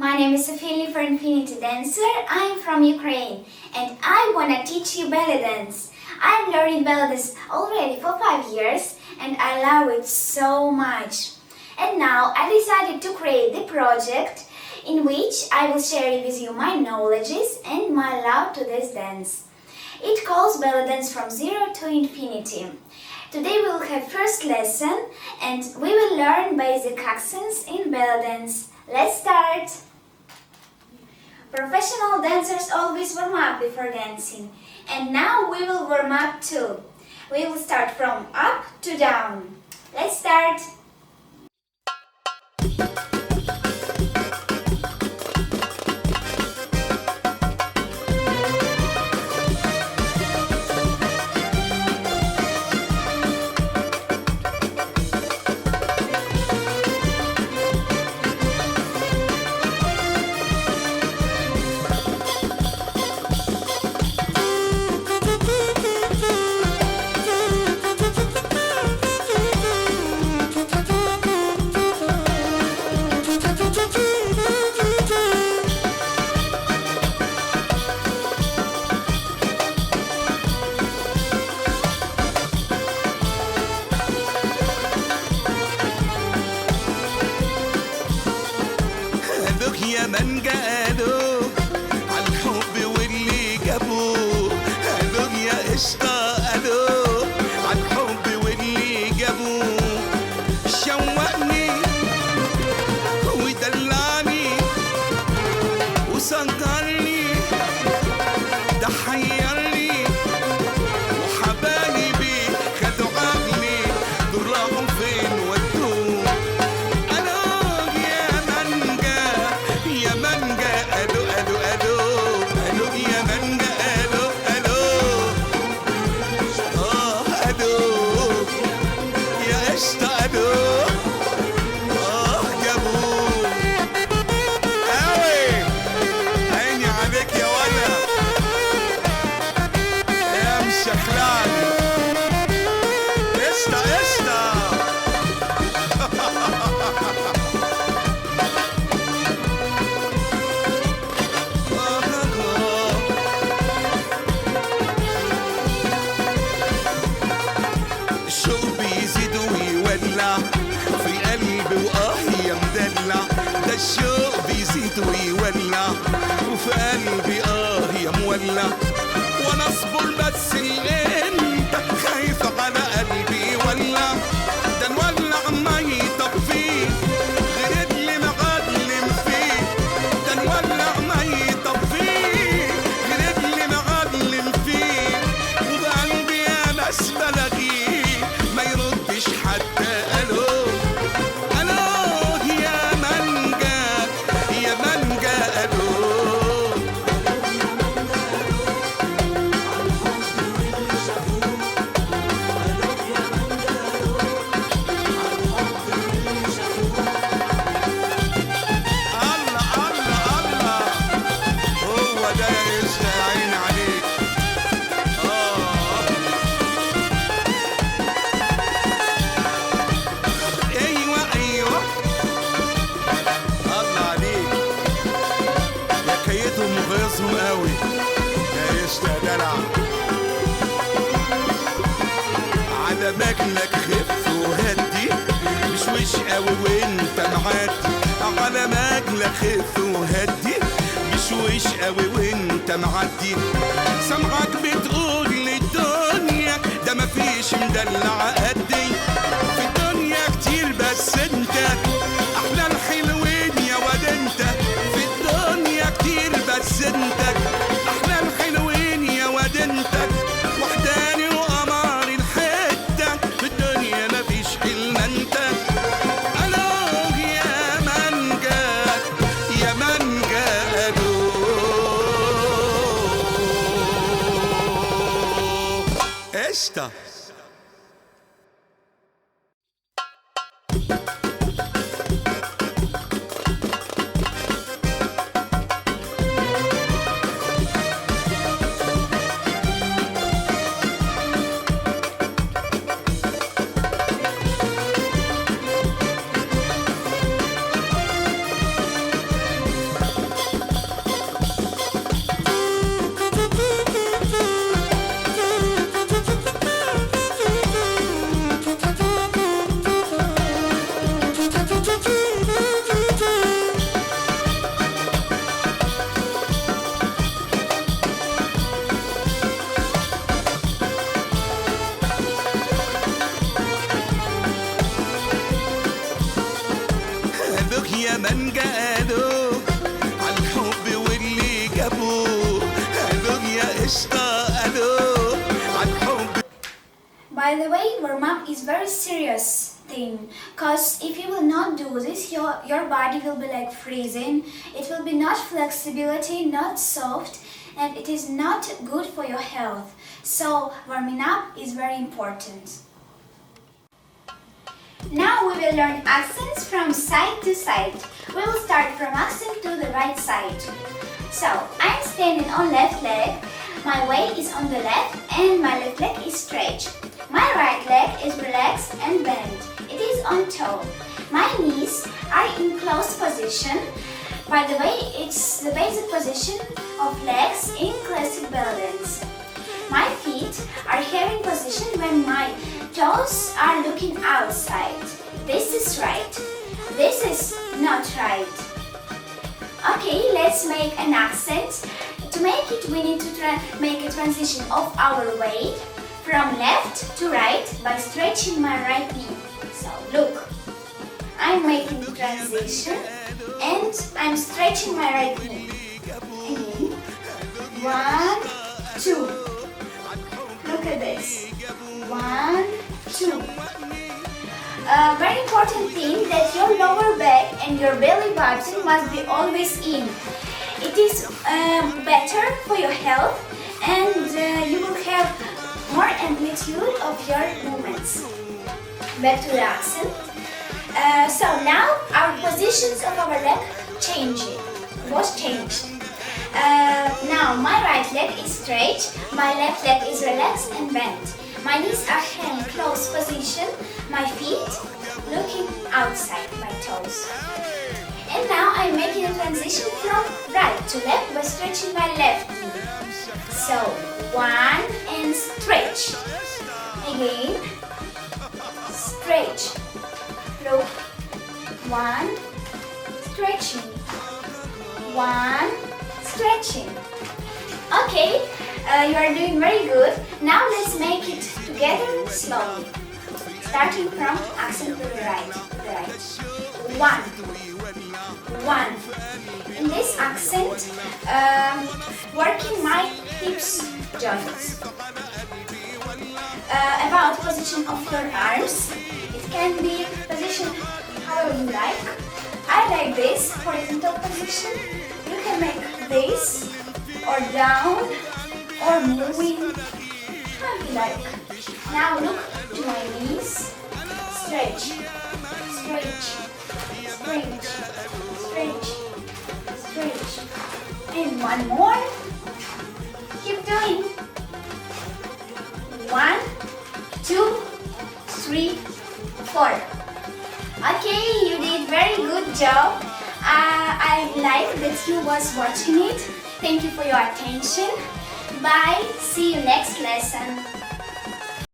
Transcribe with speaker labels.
Speaker 1: My name is Sofia Lyfar, Infinity Dancer. I'm from Ukraine and I wanna teach you Bellydance. I'm learning Bellydance already for 5 years and I love it so much. And now I decided to create the project in which I will share with you my knowledges and my love to this dance. It calls Bellydance from zero to infinity. Today we will have first lesson and we will learn basic accents in Bellydance. Let's start! Professional dancers always warm up before dancing. And now we will warm up too. We will start from up to down. Let's start!
Speaker 2: يا من قالوا عالحب واللي جابوه قالوا يا قشطة قالوا عالحب واللي جابوه شوقني ودلعني وسكرني ده حيرني وحبايبي خدوا عقلي دول راحوا فين ودوه في قلبي يا مدلع ده الشوق بيزيد ويولع وفي قلبي يا مولع وانا اصبر بس انت خايف على قلبي ولع ده نولع ما يطفيه غير اللي مغلم فيه ده نولع ما يطفيه غير اللي مغلم فيه وبقلبي انا بلاغيه ما يردش حتى مغيظهم قوي يا قشطة دلع على مجلك خف وهدي مش وش قوي وانت معدي على مجلك خف وهدي مش وش قوي وانت معدي سامعك بتقول للدنيا ده مفيش مدلع قدي في الدنيا كتير بس انت احلى الحلوين يا واد انت في الدنيا كتير بس انت احلى الحلوين يا واد انت وحداني وقمر الحته في الدنيا مفيش الا انت الو يا منجا يا منجا الو قشطه يا من قالوا عالحب واللي جابوه قالوا يا قشطة قالوا عالحب.
Speaker 1: By the way, warm up is very serious thing, cause if you will not do this, your body will be like freezing. It will be not flexibility, not soft, and it is not good for your health. So warming up is very important. Now we will learn accents from side to side. We will start from accent to the right side. So I'm standing on left leg. My weight is on the left and my left leg is straight. My right leg is relaxed and bent. It is on toe. My knees are in closed position. By the way, it's the basic position of legs in classic Bellydance. My feet are here in position when my toes are looking outside. This is right. This is not right. Okay, let's make an accent. To make it, we need to make a transition of our weight from left to right by stretching my right knee. So look, I'm making the transition and I'm stretching my right knee. Again, 1, 2. Look at this. 1, 2. Very important thing that your lower back and your belly button must be always in. It is better for your health and you will have more amplitude of your movements. Back to the accent. So now our positions of our leg was changed. Now my right leg is straight, my left leg is relaxed and bent. My knees are in closed position, my feet looking outside my toes. And now I'm making a transition from right to left by stretching my left knee. So 1 and stretch. Again, stretch. Look, 1, stretching. 1, stretching. Okay, you are doing very good. Now let's make it together slowly. Starting from accent to the right. 1. 1. In this accent, working my hips joints. About position of your arms, it can be position however you like. I like this horizontal position. You can make this or down or moving how you like. Now look to my knees. Stretch, stretch, stretch, stretch, stretch. And one more. Keep doing. 1, 2, 3, 4. Okay, you did very good job. I like that you was watching it. Thank you for your attention. Bye. See you next lesson.